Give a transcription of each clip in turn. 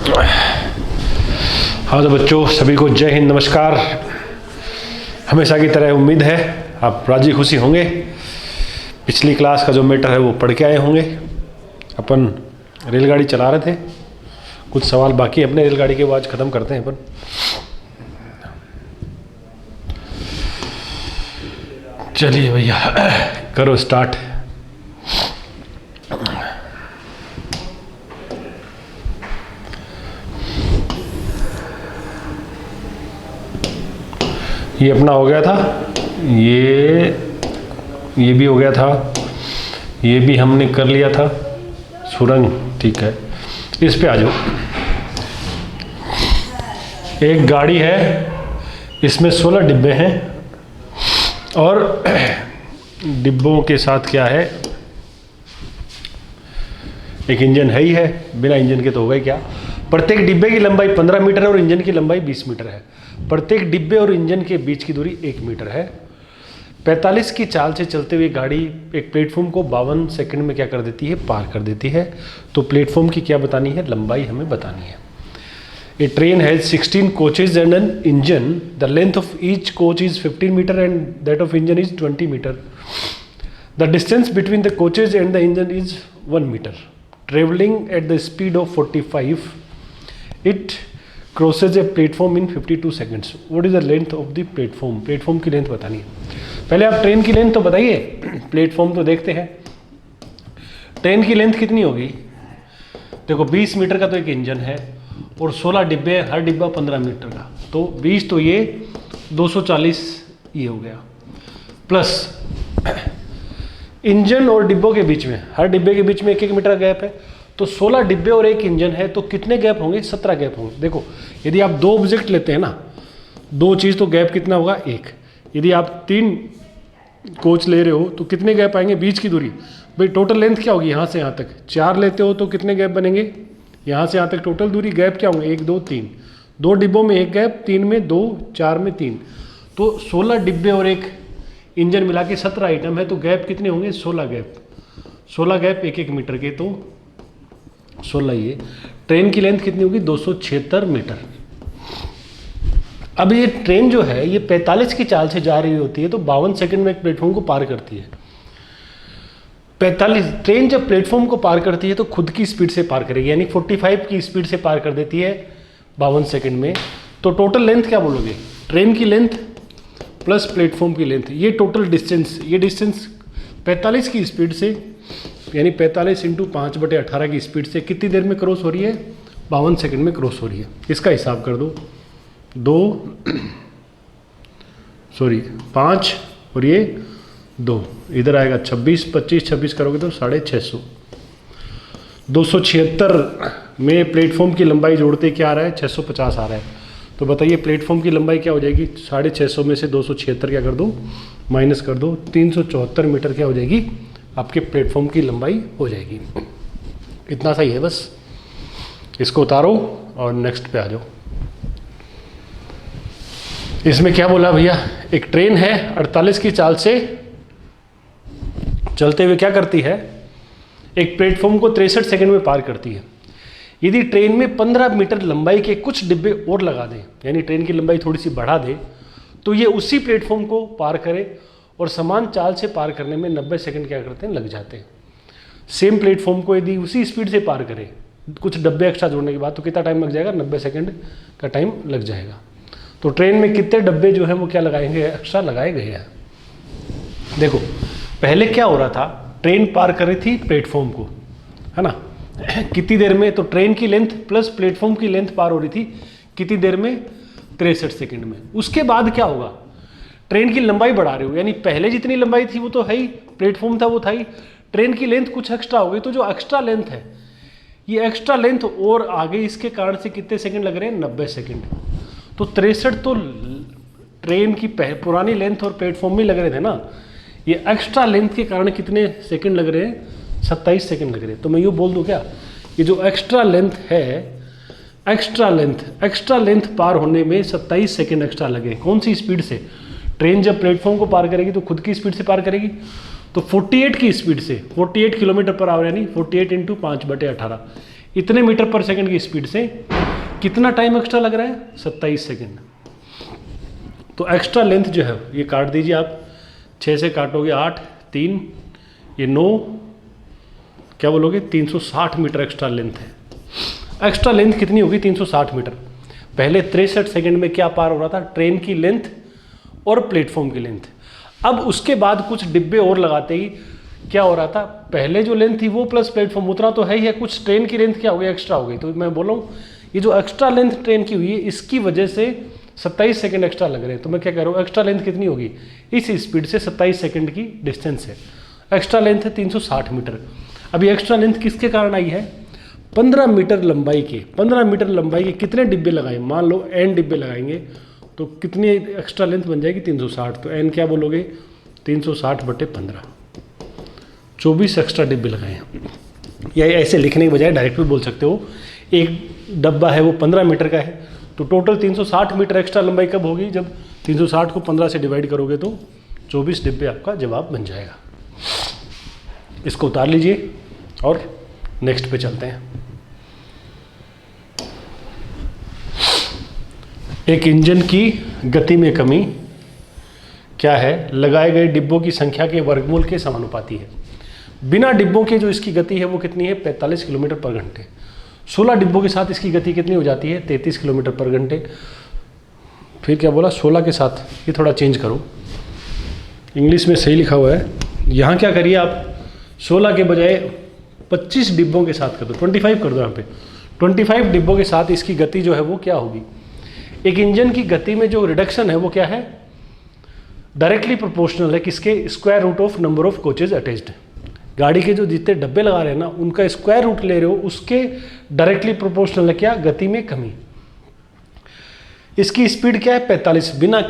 हाँ तो बच्चों, सभी को जय हिंद, नमस्कार। हमेशा की तरह उम्मीद है आप राजी खुशी होंगे। पिछली क्लास का जो मैटर है वो पढ़ के आए होंगे। अपन रेलगाड़ी चला रहे थे, कुछ सवाल बाकी अपने रेलगाड़ी के, वो आज ख़त्म करते हैं अपन। चलिए भैया करो स्टार्ट। ये अपना हो गया था, ये भी हो गया था, ये भी हमने कर लिया था सुरंग, ठीक है। इस पे आ जाओ। एक गाड़ी है, इसमें 16 डिब्बे हैं और डिब्बों के साथ क्या है, एक इंजन है ही है, बिना इंजन के तो होगा ही क्या। प्रत्येक डिब्बे की लंबाई 15 मीटर है और इंजन की लंबाई 20 मीटर है। प्रत्येक डिब्बे और इंजन के बीच की दूरी 1 मीटर है। 45 की चाल से चलते हुए गाड़ी एक प्लेटफॉर्म को 52 सेकंड में क्या कर देती है, पार कर देती है। तो प्लेटफॉर्म की क्या बतानी है, लंबाई हमें बतानी है। A train has 16 coaches and an engine. The length of each coach is 15 metre and that of engine is 20 metre. The distance between the coaches and the engine is 1 metre. Travelling at the speed of 45, it crosses a platform in 52 seconds. What is the length of the platform. Platform की length बतानी है। पहले आप train की length तो बताइए, platform तो देखते हैं। ट्रेन की लेंथ कितनी होगी, देखो 20 मीटर का तो एक इंजन है और 16 डिब्बे, हर डिब्बा 15 मीटर का, तो 20 तो ये 240 ये हो गया, प्लस इंजन और डिब्बों के बीच में, हर डिब्बे के बीच में 1-1 मीटर गैप है, तो 16 डिब्बे और एक इंजन है, तो कितने गैप होंगे, 17 गैप होंगे। देखो यदि आप 2 ऑब्जेक्ट लेते हैं ना, 2 चीज़, तो गैप कितना होगा, 1। यदि आप 3 कोच ले रहे हो तो कितने गैप आएंगे, बीच की दूरी। भाई टोटल लेंथ क्या होगी, यहाँ से यहाँ तक 4 लेते हो तो कितने गैप बनेंगे, यहाँ से यहाँ तक टोटल दूरी, गैप क्या होंगे, 1 2 3। 2 डिब्बों में 1 गैप, 3 में 2, 4 में 3, तो 16 डिब्बे और एक इंजन मिला के 17 आइटम है, तो गैप कितने होंगे, 16 गैप। 16 गैप 1-1 मीटर के, तो 16 ये। ट्रेन की लेंथ कितनी होगी, 276 मीटर। अब ये ट्रेन जो है ये 45 की चाल से जा रही होती है, तो 52 सेकंड में एक प्लेटफॉर्म को पार करती है। 45 ट्रेन जब प्लेटफॉर्म को पार करती है तो खुद की स्पीड से पार करेगी, यानी 45 की स्पीड से पार कर देती है 52 सेकंड में। तो टोटल लेंथ क्या बोलोगे, ट्रेन की लेंथ प्लस प्लेटफॉर्म की लेंथ, ये टोटल डिस्टेंस, ये डिस्टेंस 45 की स्पीड से, यानी 45 × 5/18 की स्पीड से कितनी देर में क्रॉस हो रही है, 52 सेकंड में क्रॉस हो रही है। इसका हिसाब कर दो, 5 और ये 2, इधर आएगा 26, 25, 26 करोगे तो 650। 276 में प्लेटफॉर्म की लंबाई जोड़ते क्या आ रहा है, 650 आ रहा है। तो बताइए प्लेटफॉर्म की लंबाई क्या हो जाएगी, 650 में से 276 क्या कर दो, माइनस कर दो, 374 मीटर क्या हो जाएगी, आपके प्लेटफॉर्म की लंबाई हो जाएगी। इतना सही है, बस इसको उतारो और नेक्स्ट पे आ जाओ। इसमें क्या बोला भैया, एक ट्रेन है 48 की चाल से चलते हुए क्या करती है, एक प्लेटफॉर्म को 63 सेकंड में पार करती है। यदि ट्रेन में 15 मीटर लंबाई के कुछ डिब्बे और लगा दें, यानी ट्रेन की लंबाई थोड़ी सी बढ़ा दे, तो ये उसी प्लेटफॉर्म को पार करे और समान चाल से पार करने में 90 सेकंड क्या करते हैं, लग जाते हैं। सेम प्लेटफॉर्म को यदि उसी स्पीड से पार करे, कुछ डब्बे एक्स्ट्रा जोड़ने के बाद, तो कितना टाइम लग जाएगा, 90 सेकंड का टाइम लग जाएगा। तो ट्रेन में कितने डब्बे जो है वो क्या लगाएंगे, एक्स्ट्रा लगाए गए हैं। देखो पहले क्या हो रहा था, ट्रेन पार कर रही थी प्लेटफॉर्म को, है ना, कितनी देर में, तो ट्रेन की लेंथ प्लस प्लेटफॉर्म की लेंथ पार हो रही थी कितनी देर में, 63 सेकंड में। उसके बाद क्या होगा, ट्रेन की लंबाई बढ़ा रहे हो, यानी पहले जितनी लंबाई थी वो तो है ही, प्लेटफॉर्म था वो था ही, ट्रेन की लेंथ कुछ एक्स्ट्रा हो गई, तो जो एक्स्ट्रा लेंथ है, ये एक्स्ट्रा लेंथ और आगे इसके कारण से कितने सेकंड लग रहे हैं, 90 सेकंड। तो 63 तो ट्रेन की पुरानी लेंथ और प्लेटफॉर्म में लग रहे थे ना, ये एक्स्ट्रा लेंथ के कारण कितने सेकंड लग रहे हैं, 27 सेकंड लग रहे हैं। तो मैं यूँ बोल दूँ क्या, ये जो एक्स्ट्रा लेंथ है, एक्स्ट्रा लेंथ पार होने में 27 सेकंड एक्स्ट्रा लगे। कौन सी स्पीड से, ट्रेन जब प्लेटफॉर्म को पार करेगी तो खुद की स्पीड से पार करेगी, तो 48 की स्पीड से, 48 किलोमीटर पर आवर, यानी 48 × 5/18, इतने मीटर पर सेकंड की स्पीड से कितना टाइम एक्स्ट्रा लग रहा है? 27 सेकंड। तो एक्स्ट्रा लेंथ जो है ये काट दीजिए आप, 6 से काटोगे 8, 3, ये 9, क्या बोलोगे? 360 मीटर एक्स्ट्रा लेंथ है। एक्स्ट्रा लेंथ कितनी होगी? 360 मीटर। पहले 63 सेकंड में क्या पार हो रहा था? ट्रेन की लेंथ और प्लेटफॉर्म की लेंथ। अब उसके बाद कुछ डिब्बे और लगाते ही क्या हो रहा था? पहले जो लेंथ थी वो प्लस प्लेटफॉर्म उतना तो है ही है, कुछ ट्रेन की लेंथ क्या हो गई? एक्स्ट्रा हो गई। तो मैं बोल रहा हूँ ये जो एक्स्ट्रा लेंथ ट्रेन की हुई है इसकी वजह से 27 सेकंड एक्स्ट्रा लग रहे हैं। तो मैं क्या कह रहा हूँ, एक्स्ट्रा लेंथ कितनी होगी? इस स्पीड से 27 सेकंड की डिस्टेंस है, एक्स्ट्रा लेंथ है 360 मीटर। अभी एक्स्ट्रा लेंथ किसके कारण आई है? 15 मीटर लंबाई के। 15 मीटर लंबाई के कितने डिब्बे लगाए? मान लो n डिब्बे लगाएंगे तो कितनी एक्स्ट्रा लेंथ बन जाएगी? 360। तो n क्या बोलोगे? 360/15, 24 एक्स्ट्रा डिब्बे लगाए हैं। या ऐसे लिखने के बजाय डायरेक्ट भी बोल सकते हो, एक डब्बा है वो 15 मीटर का है, तो टोटल 360 मीटर एक्स्ट्रा लंबाई कब होगी? जब 360 को 15 से डिवाइड करोगे तो 24 डिब्बे आपका जवाब बन जाएगा। इसको उतार लीजिए और नेक्स्ट पे चलते हैं। एक इंजन की गति में कमी क्या है? लगाए गए डिब्बों की संख्या के वर्गमूल के समानुपाती है। बिना डिब्बों के जो इसकी गति है वो कितनी है? 45 किलोमीटर पर घंटे। 16 डिब्बों के साथ इसकी गति कितनी हो जाती है? 33 किलोमीटर पर घंटे। फिर क्या बोला? 16 के साथ, ये थोड़ा चेंज करो, इंग्लिश में सही लिखा हुआ है। यहाँ क्या करिए आप, 16 के बजाय 25 डिब्बों के साथ कर दो, 25 कर दो। यहाँ पे 25 डिब्बों के साथ इसकी गति जो है वो क्या होगी? एक इंजन की गति में जो रिडक्शन है वो क्या है? डायरेक्टली प्रोपोर्शनल है किसके? Square root of number of coaches attached. गाड़ी के जो जितने डब्बे लगा रहे हैं ना उनका स्क्वायर रूट ले रहे हो, उसके डायरेक्टली प्रोपोर्शनल है क्या? गति में कमी। इसकी स्पीड क्या है? 45। बिना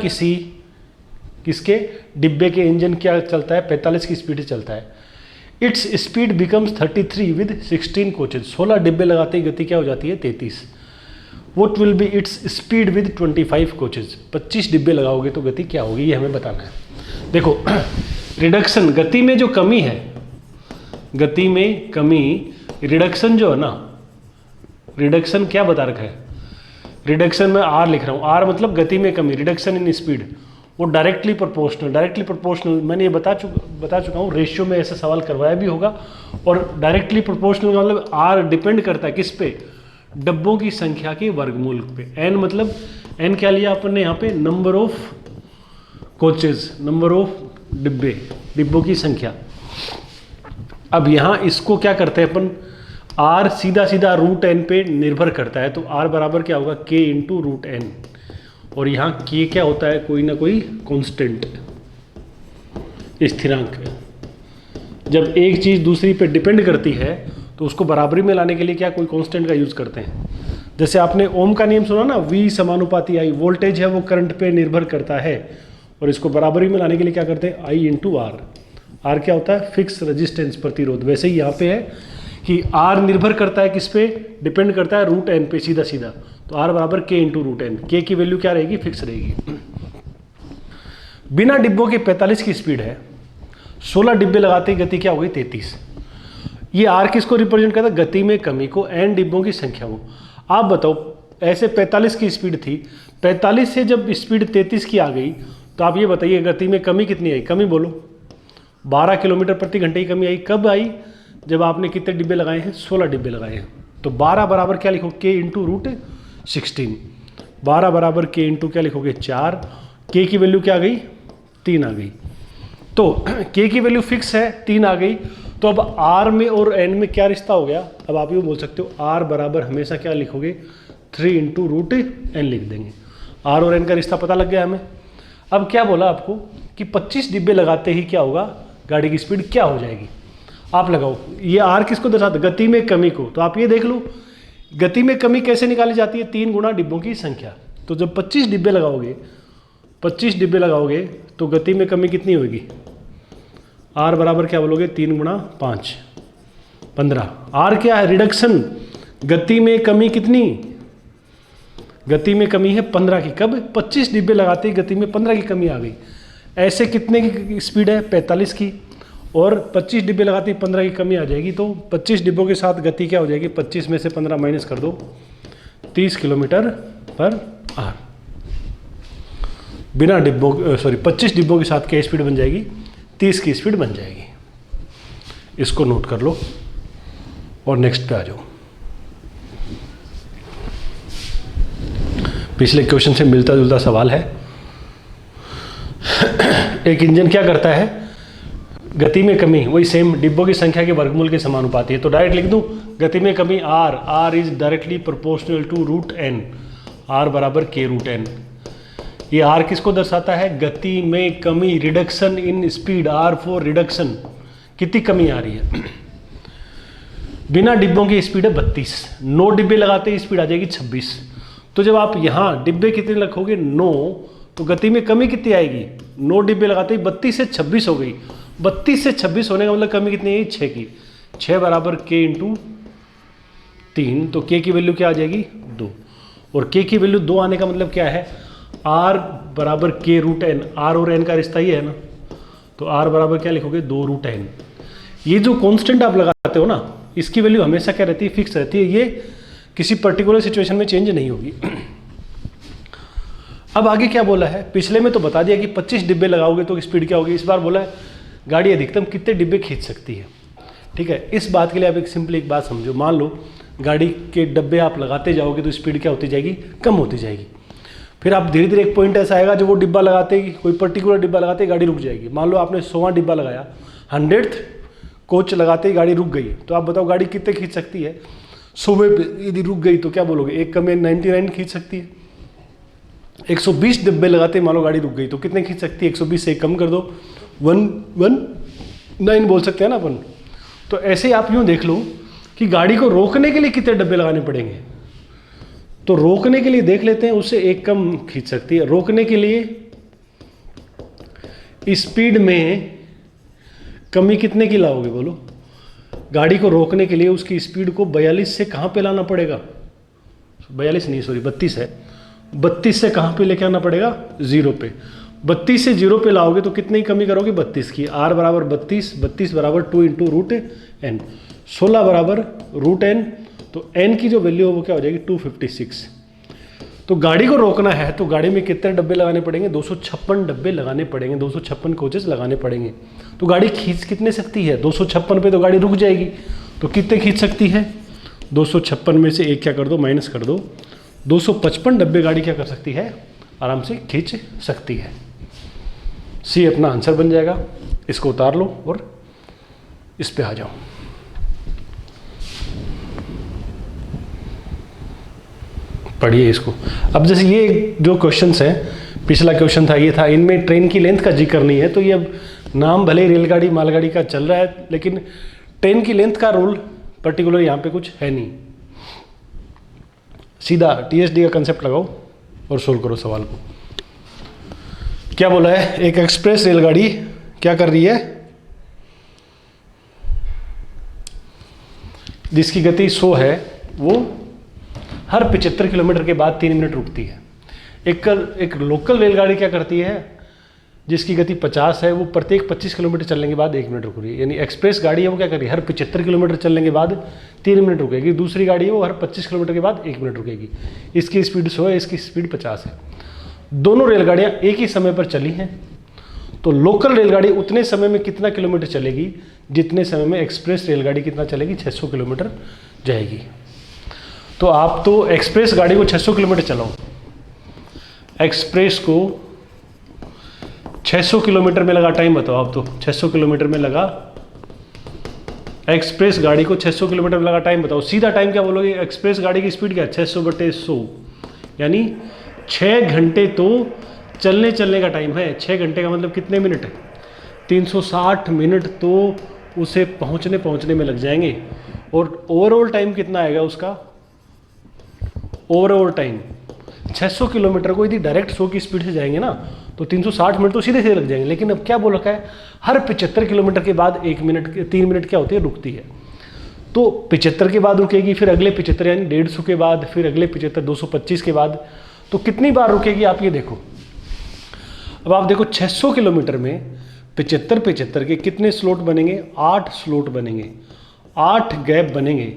किसके डिब्बे के इंजन क्या चलता है? 45 की स्पीड से चलता है। Its speed becomes 33 with 16 coaches. 16 डिब्बे लगाते ही गति क्या हो जाती है? 33। What will be its speed with 25 coaches. 25 डिब्बे लगाओगे तो गति क्या होगी, ये हमें बताना है। देखो रिडक्शन, गति में जो कमी है, गति में कमी, रिडक्शन जो है ना, रिडक्शन क्या बता रखा है? रिडक्शन में आर लिख रहा हूँ, आर मतलब गति में कमी, रिडक्शन इन स्पीड, वो डायरेक्टली प्रोपोर्शनल। डायरेक्टली प्रोपोर्शनल मैंने ये बता चुका हूँ, रेशियो में ऐसा सवाल करवाया भी होगा। और डायरेक्टली प्रोपोर्शनल मतलब आर डिपेंड करता है किस पे? डब्बों की संख्या के वर्गमूल पे। एन मतलब, एन क्या लिया अपन ने यहाँ पे? Number of coaches, number of डिब्बों की संख्या। अब यहाँ इसको क्या करते हैं अपन? आर सीधा सीधा रूट एन पे निर्भर करता है, तो आर बराबर क्या होगा? के इंटू रूट एन। और यहाँ के क्या होता है? कोई ना कोई कांस्टेंट, स्थिरांक। जब एक चीज़ दूसरी पे डिपेंड करती है तो उसको बराबरी में लाने के लिए क्या कोई कांस्टेंट का यूज़ करते हैं। जैसे आपने ओम का नियम सुना ना, V समानुपाती I। वोल्टेज है वो करंट पे निर्भर करता है, और इसको बराबरी में लाने के लिए क्या करते हैं? I into are. आर क्या होता है? फिक्स रेजिस्टेंस, प्रतिरोध। वैसे ही यहाँ पे है कि आर निर्भर करता है किस पे? डिपेंड करता है रूट एन पे, सीधा सीधा। तो आर बराबर के इंटू रूट एन। के की वैल्यू क्या रहेगी? फिक्स रहेगी। बिना डिब्बों के 45 की स्पीड है, 16 डिब्बे लगाते ही गति क्या हो गई? 33। ये आर किसको रिप्रेजेंट करता है? गति में कमी को, एन डिब्बों की संख्या को। आप बताओ, ऐसे 45 की स्पीड थी, 45 से जब स्पीड 33 की आ गई तो आप ये बताइए गति में कमी कितनी आई? कमी बोलो। 12 किलोमीटर प्रति घंटे की कमी आई। कब आई? जब आपने कितने डिब्बे लगाए हैं? 16 डिब्बे लगाए हैं। तो 12 बराबर क्या लिखो? के इंटू रूट 16। 12 बराबर के इंटू क्या लिखोगे? 4। के की वैल्यू क्या आ गई? 3 आ गई। तो के की वैल्यू फिक्स है, 3 आ गई। तो अब आर में और एन में क्या रिश्ता हो गया? अब आप ये बोल सकते हो आर बराबर हमेशा क्या लिखोगे? 3 इंटू रूट एन लिख देंगे। आर और एन का रिश्ता पता लग गया हमें। अब क्या बोला आपको कि 25 डिब्बे लगाते ही क्या होगा? गाड़ी की स्पीड क्या हो जाएगी? आप लगाओ। ये आर किसको दर्शाता है? गति में कमी को। तो आप ये देख लो गति में कमी कैसे निकाली जाती है? 3 गुना डिब्बों की संख्या। तो जब 25 डिब्बे लगाओगे, 25 डिब्बे लगाओगे तो गति में कमी कितनी होगी? आर बराबर क्या बोलोगे? 3 गुणा 5, 15। आर क्या है? रिडक्शन। गति में कमी कितनी? गति में कमी है 15 की। कब? 25 डिब्बे लगाते ही गति में 15 की कमी आ गई। ऐसे कितने की स्पीड है? 45 की। और 25 डिब्बे लगाते ही 15 की कमी आ जाएगी, तो 25 डिब्बों के साथ गति क्या हो जाएगी, 25 में से 15 माइनस कर दो, 30 किलोमीटर पर आवर। बिना डिब्बों 25 डिब्बों के साथ क्या स्पीड बन जाएगी, 30 की स्पीड बन जाएगी। इसको नोट कर लो और नेक्स्ट पे आ जाओ। पिछले क्वेश्चन से मिलता जुलता सवाल है। एक इंजन क्या करता है, गति में कमी वही सेम डिब्बों की संख्या के वर्गमूल के समानुपाती है, तो डायरेक्ट लिख दूं गति में कमी R is directly proportional to root N, R बराबर के रूट एन। ये आर किसको दर्शाता है, गति में कमी, reduction in speed, R for reduction, कितनी कमी आ रही है। बिना डिब्बों की स्पीड है 32, 9 डिब्बे लगाते ही स्पीड आ जाएगी 26। तो जब आप यहाँ डिब्बे कितने रखोगे 9, तो गति में कमी कितनी आएगी, 9 डिब्बे लगाते ही 32 से 26 हो गई। 32 से 26 होने का मतलब कमी कितनी है, 6 की। 6 बराबर के इंटू 3, तो के की वैल्यू क्या आ जाएगी 2, और के की वैल्यू 2 आने का मतलब क्या है, आर बराबर के रूट एन, आर और एन का रिश्ता ही है ना, तो आर बराबर क्या लिखोगे 2 रूट एन। ये जो कांस्टेंट आप लगाते हो ना, इसकी वैल्यू हमेशा क्या रहती है, फिक्स रहती है, ये किसी पर्टिकुलर सिचुएशन में चेंज नहीं होगी। अब आगे क्या बोला है, पिछले में तो बता दिया कि 25 डिब्बे लगाओगे तो स्पीड क्या होगी, इस बार बोला है गाड़ी अधिकतम कितने डिब्बे खींच सकती है। ठीक है, इस बात के लिए आप एक सिंपल एक बात समझो, मान लो गाड़ी के डब्बे आप लगाते जाओगे तो स्पीड क्या होती जाएगी, कम होती जाएगी। फिर आप धीरे धीरे एक पॉइंट ऐसा आएगा जो वो डिब्बा लगाते ही, कोई पर्टिकुलर डिब्बा लगाते ही गाड़ी रुक जाएगी। मान लो आपने 100वां डिब्बा लगाया, 100th कोच लगाते ही गाड़ी रुक गई, तो आप बताओ गाड़ी कितने खींच सकती है। 100वें पे यदि रुक गई तो क्या बोलोगे, एक कम 99 खींच सकती है। 120 डिब्बे लगाते ही मान लो गाड़ी रुक गई तो कितने खींच सकती है, 120 से एक कम कर दो, 119 बोल सकते हैं ना अपन। तो ऐसे आप यूँ देख लो कि गाड़ी को रोकने के लिए कितने डब्बे लगाने पड़ेंगे, तो रोकने के लिए देख लेते हैं, उससे एक कम खींच सकती है। रोकने के लिए स्पीड में कमी कितने की लाओगे बोलो, गाड़ी को रोकने के लिए उसकी स्पीड को 42 से कहाँ पे लाना पड़ेगा, 42 नहीं सॉरी 32 है, 32 से कहाँ पे लेके आना पड़ेगा, 0 पे। 32 से 0 पे लाओगे तो कितनी कमी करोगे, 32 की। आर बराबर 32, 32 बराबर 2 इंटू रूट एन, 16 बराबर रूट एन, तो एन की जो वैल्यू है वो क्या हो जाएगी 256। तो गाड़ी को रोकना है तो गाड़ी में कितने डब्बे लगाने पड़ेंगे, 256 डब्बे लगाने पड़ेंगे, 256 कोचेस लगाने पड़ेंगे। तो गाड़ी खींच कितने सकती है, 256 पे तो गाड़ी रुक जाएगी, तो कितने खींच सकती है, 256 में से एक क्या कर दो, माइनस कर दो, 255 डब्बे गाड़ी क्या कर सकती है, आराम से खींच सकती है। सी अपना आंसर बन जाएगा। इसको उतार लो और इस पे आ जाओ। पढ़िए इसको। अब जैसे ये जो क्वेश्चंस हैं, पिछला क्वेश्चन था ये था, इनमें ट्रेन की लेंथ का जिक्र नहीं है, तो ये अब नाम भले रेलगाड़ी मालगाड़ी का चल रहा है, लेकिन ट्रेन की लेंथ का रूल पर्टिकुलर यहाँ पे कुछ है नहीं। सीधा टीएसडी का कंसेप्ट लगाओ और सोल्व करो सवाल को। क्या बोला है, एक एक्सप्रेस रेलगाड़ी क्या कर रही है, जिसकी गति 100 है, वो हर 75 किलोमीटर के बाद 3 मिनट रुकती है। एक लोकल रेलगाड़ी क्या करती है, जिसकी गति 50 है, वो प्रत्येक 25 किलोमीटर चलने के बाद 1 मिनट रुक रही है। यानी एक्सप्रेस गाड़ी है वो क्या कर रही है, हर 75 किलोमीटर चलने के बाद 3 मिनट रुकेगी। दूसरी गाड़ी है वो हर 25 किलोमीटर के बाद 1 मिनट रुकेगी। इसकी स्पीड 100 है, इसकी स्पीड 50 है। दोनों रेलगाड़ियाँ एक ही समय पर चली हैं, तो लोकल रेलगाड़ी उतने समय में कितना किलोमीटर चलेगी जितने समय में एक्सप्रेस रेलगाड़ी कितना चलेगी, 600 किलोमीटर जाएगी। तो आप तो एक्सप्रेस गाड़ी को 600 किलोमीटर चलाओ, एक्सप्रेस को 600 किलोमीटर में लगा टाइम बताओ आप, तो 600 किलोमीटर में लगा एक्सप्रेस गाड़ी को 600 किलोमीटर में लगा टाइम बताओ। सीधा टाइम क्या बोलोगे, एक्सप्रेस गाड़ी की स्पीड क्या है, 600/100, यानी 6 घंटे तो चलने का टाइम है। 6 घंटे का मतलब कितने मिनट है, 360 मिनट तो उसे पहुंचने में लग जाएंगे। और ओवरऑल टाइम कितना आएगा उसका, ओवरऑल टाइम 600 किलोमीटर को यदि डायरेक्ट 100 की स्पीड से जाएंगे ना तो 360 मिनट तो सीधे सीधे लग जाएंगे। लेकिन अब क्या बोला है, हर 75 किलोमीटर के बाद 3 मिनट क्या होती है, रुकती है। तो 75 के बाद रुकेगी, फिर अगले 75 यानी 150 के बाद, फिर अगले 75 225 के बाद, तो कितनी बार रुकेगी आप ये देखो। अब आप देखो 600 किलोमीटर में 75 75 के कितने स्लॉट बनेंगे? 8 स्लॉट बनेंगे, 8 गैप बनेंगे,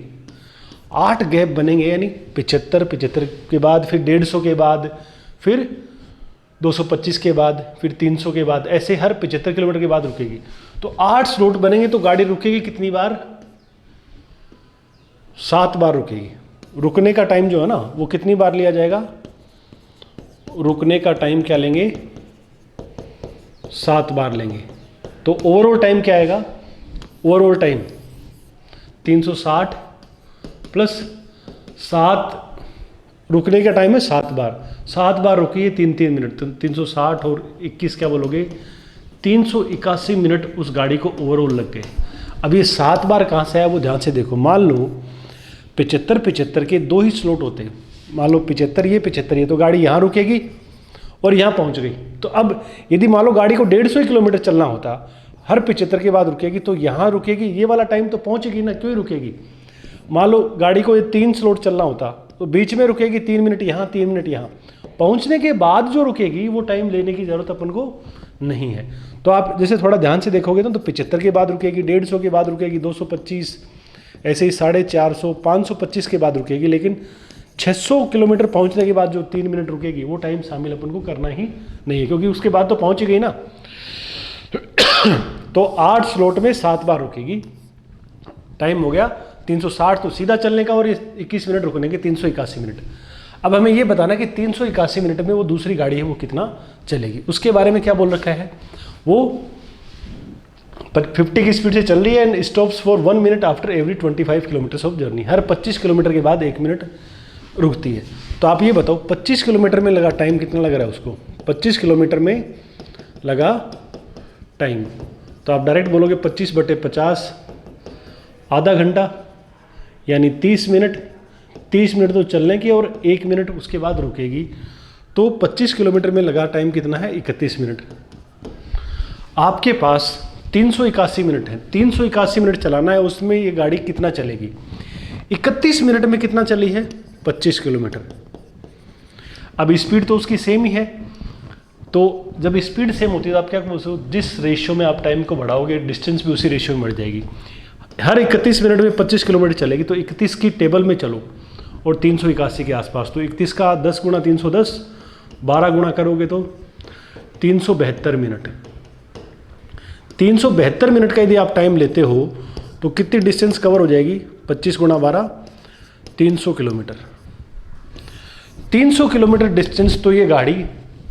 8 गैप बनेंगे, यानी 75 75 के बाद फिर 150 के बाद फिर 225 के बाद फिर 300 के बाद, ऐसे हर 75 किलोमीटर के बाद रुकेगी। तो 8 स्लॉट बनेंगे तो गाड़ी रुकेगी कितनी बार? 7 बार रुकेगी। रुकने का टाइम जो है ना वो कितनी बार लिया जाएगा? रुकने का टाइम क्या लेंगे? 7 बार लेंगे। तो ओवरऑल टाइम क्या आएगा? ओवरऑल टाइम 360 प्लस 7, रुकने का टाइम है 7 बार, 7 बार रुकी 3 मिनट, तो 360 और 21 क्या बोलोगे? 381 मिनट उस गाड़ी को ओवरऑल लग गए। अब ये 7 बार कहाँ से आया वो ध्यान से देखो। मान लो 75 75 के 2 ही स्लॉट होते हैं, मान लो 75 ये, तो गाड़ी यहाँ रुकेगी और यहाँ पहुँच गई। तो अब यदि मान लो गाड़ी को 150 किलोमीटर चलना होता, हर 75 के बाद रुकेगी, तो यहाँ रुकेगी, ये वाला टाइम तो पहुँचेगी ना, क्यों रुकेगी? मान लो गाड़ी को ये 3 स्लॉट चलना होता तो बीच में रुकेगी 3 मिनट यहाँ, 3 मिनट यहाँ, पहुँचने के बाद जो रुकेगी वो टाइम लेने की ज़रूरत अपन को नहीं है। तो आप जैसे थोड़ा ध्यान से देखोगे ना, तो 75 के बाद रुकेगी, 150 के बाद रुकेगी, 225, ऐसे ही 450, 525 के बाद रुकेगी, लेकिन 600 किलोमीटर पहुँचने के बाद जो 3 मिनट रुकेगी वो टाइम शामिल अपन को करना ही नहीं है, क्योंकि उसके बाद तो पहुँच गई ना। तो 8 स्लॉट में 7 बार रुकेगी, टाइम हो गया 360, तो सीधा चलने का, और 21 मिनट रुकने के 381 मिनट। अब हमें ये बताना कि 381 मिनट में वो दूसरी गाड़ी है वो कितना चलेगी, उसके बारे में क्या बोल रखा है? वो 50 की स्पीड से चल रही है and stops for 1 minute after every 25 kilometres of journey, her 25 kilometre के बाद 1 मिनट रुकती है। तो आप ये बताओ 25 किलोमीटर में लगा टाइम कितना लग रहा है उसको? 25 किलोमीटर में लगा टाइम, तो आप डायरेक्ट बोलोगे 25/50 आधा घंटा, यानी 30 मिनट। 30 मिनट तो चलने की और 1 मिनट उसके बाद रुकेगी, तो 25 किलोमीटर में लगा टाइम कितना है? 31 मिनट। आपके पास 381 मिनट है, 381 मिनट चलाना है, उसमें ये गाड़ी कितना चलेगी? 31 मिनट में कितना चली है? 25 किलोमीटर। अब स्पीड तो उसकी सेम ही है, तो जब स्पीड सेम होती है तो आप क्या बोलते हो? जिस रेशियो में आप टाइम को बढ़ाओगे डिस्टेंस भी उसी रेशियो में बढ़ जाएगी। हर 31 मिनट में 25 किलोमीटर चलेगी, तो 31 की टेबल में चलो और 381 के आसपास, तो 31 का 10 गुणा 310, 12 गुणा करोगे तो 372 मिनट। 372 मिनट का यदि आप टाइम लेते हो तो कितनी डिस्टेंस कवर हो जाएगी? 25 गुणा 12, 300 किलोमीटर। 300 किलोमीटर डिस्टेंस तो ये गाड़ी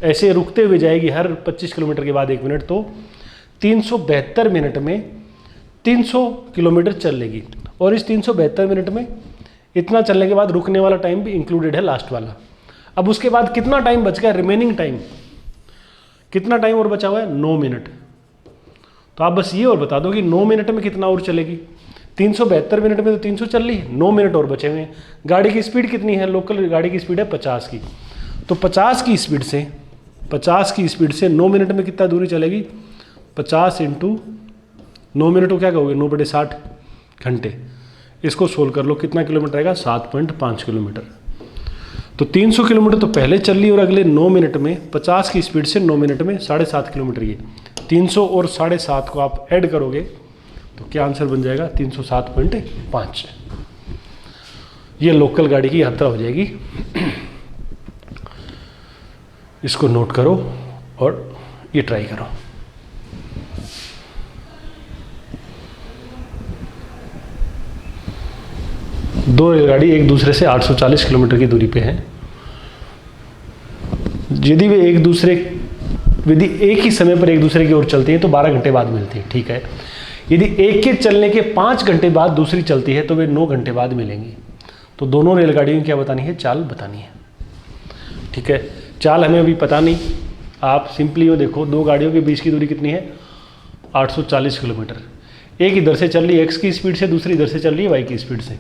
ऐसे रुकते हुए जाएगी हर 25 किलोमीटर के बाद 1 मिनट, तो 372 मिनट में 300 किलोमीटर चल लेगी। और इस 372 मिनट में इतना चलने के बाद रुकने वाला टाइम भी इंक्लूडेड है, लास्ट वाला। अब उसके बाद कितना टाइम बच गया? रिमेनिंग टाइम कितना टाइम और बचा हुआ है? 9 मिनट। तो आप बस ये और बता दो कि 9 मिनट में कितना और चलेगी? 372 मिनट में तो 300 चल रही है, 9 मिनट और बचे हुए हैं। गाड़ी की स्पीड कितनी है? लोकल गाड़ी की स्पीड है 50 की, तो 50 की स्पीड से 9 मिनट में कितना दूरी चलेगी? 50 × 9 मिनट को क्या कहोगे? 9/60 घंटे। इसको सोल्व कर लो, कितना किलोमीटर आएगा? 7.5 किलोमीटर। तो 300 किलोमीटर तो पहले चल ली और अगले 9 मिनट में 50 की स्पीड से 9 मिनट में 7.5 किलोमीटर। ये 300 और 7.5 को आप ऐड करोगे तो क्या आंसर बन जाएगा? 307.5। ये लोकल गाड़ी की यात्रा हो जाएगी। इसको नोट करो और ये ट्राई करो। दो रेलगाड़ी एक दूसरे से 840 किलोमीटर की दूरी पे हैं। यदि वे यदि एक ही समय पर एक दूसरे की ओर चलती हैं तो 12 घंटे बाद मिलती हैं, ठीक है। यदि एक के चलने के 5 घंटे बाद दूसरी चलती है तो वे 9 घंटे बाद मिलेंगी। तो दोनों रेलगाड़ियों की क्या बतानी है? चाल बतानी है, ठीक है। चाल हमें अभी पता नहीं, आप सिंपली वो देखो, दो गाड़ियों के बीच की दूरी कितनी है? 840 किलोमीटर। एक इधर से चल रही है x की स्पीड से, दूसरी इधर से चल रही है y की स्पीड से।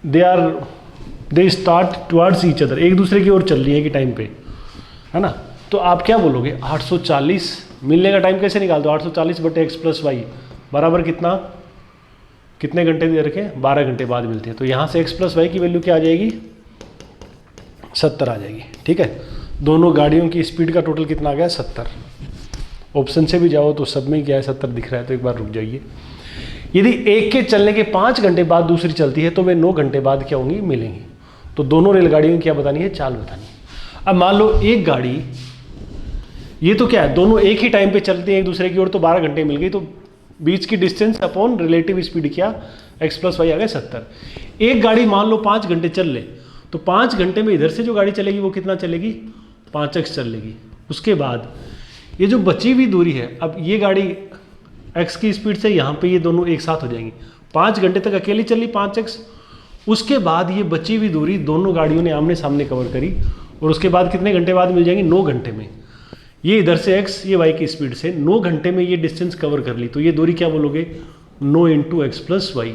They start towards each other, एक दूसरे की ओर चल रही है कि टाइम पे, है ना। तो आप क्या बोलोगे? 840 मिलने का टाइम कैसे निकाल दो? 840/x + y बराबर कितने घंटे दे रखे? 12 घंटे बाद मिलते हैं। तो यहाँ से x + y की वैल्यू क्या आ जाएगी? 70 आ जाएगी, ठीक है। दोनों गाड़ियों की स्पीड का टोटल कितना आ गया? 70। ऑप्शन से भी जाओ तो सब में क्या है 70 दिख रहा है, तो एक बार रुक जाइए। यदि एक के चलने के 5 घंटे बाद दूसरी चलती है तो वे 9 घंटे बाद क्या होंगी, मिलेंगी। तो दोनों रेलगाड़ियों की क्या बतानी है, चाल बतानी है। अब मान लो एक गाड़ी, ये तो क्या है, दोनों एक ही टाइम पे चलती हैं एक दूसरे की ओर, तो 12 घंटे मिल गई, तो बीच की डिस्टेंस अपॉन रिलेटिव स्पीड क्या, x प्लस वाई आ गया 70। एक गाड़ी मान लो 5 घंटे चल ले, तो 5 घंटे में इधर से जो गाड़ी चलेगी वो कितना चलेगी, 5x चलेगी। उसके बाद ये जो बची हुई दूरी है, अब ये गाड़ी x की स्पीड से यहाँ पे ये दोनों एक साथ हो जाएंगी, 5 घंटे तक अकेली चली 5x। उसके बाद ये बची हुई दूरी दोनों गाड़ियों ने आमने सामने कवर करी, और उसके बाद कितने घंटे बाद मिल जाएंगी, 9 घंटे में। ये इधर से x, ये y की स्पीड से 9 घंटे में ये डिस्टेंस कवर कर ली, तो ये दूरी क्या बोलोगे, 9 इंटू एक्स प्लस वाई।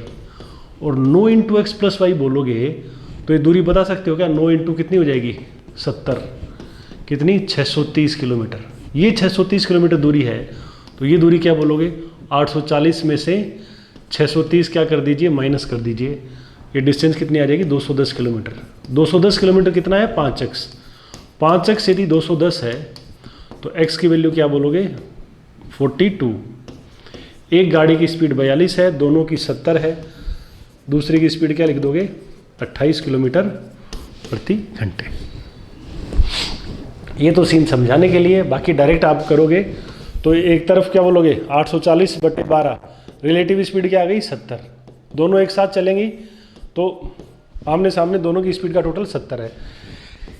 और 9 इंटू एक्स प्लस वाई बोलोगे तो ये दूरी बता सकते हो क्या, 9 इंटू कितनी हो जाएगी, 70, कितनी, 630 किलोमीटर। ये 630 किलोमीटर दूरी है, तो ये दूरी क्या बोलोगे, 840 में से 630 क्या कर दीजिए, माइनस कर दीजिए, ये डिस्टेंस कितनी आ जाएगी, 210 किलोमीटर। 210 किलोमीटर कितना है, 5x। 5x यदि 210 है तो x की वैल्यू क्या बोलोगे, 42। एक गाड़ी की स्पीड 42 है, दोनों की 70 है, दूसरी की स्पीड क्या लिख दोगे, 28 किलोमीटर प्रति घंटे। ये तो सीन समझाने के लिए, बाकी डायरेक्ट आप करोगे तो एक तरफ क्या बोलोगे, 840/12, रिलेटिव स्पीड क्या आ गई, 70। दोनों एक साथ चलेंगी तो आमने सामने दोनों की स्पीड का टोटल 70 है।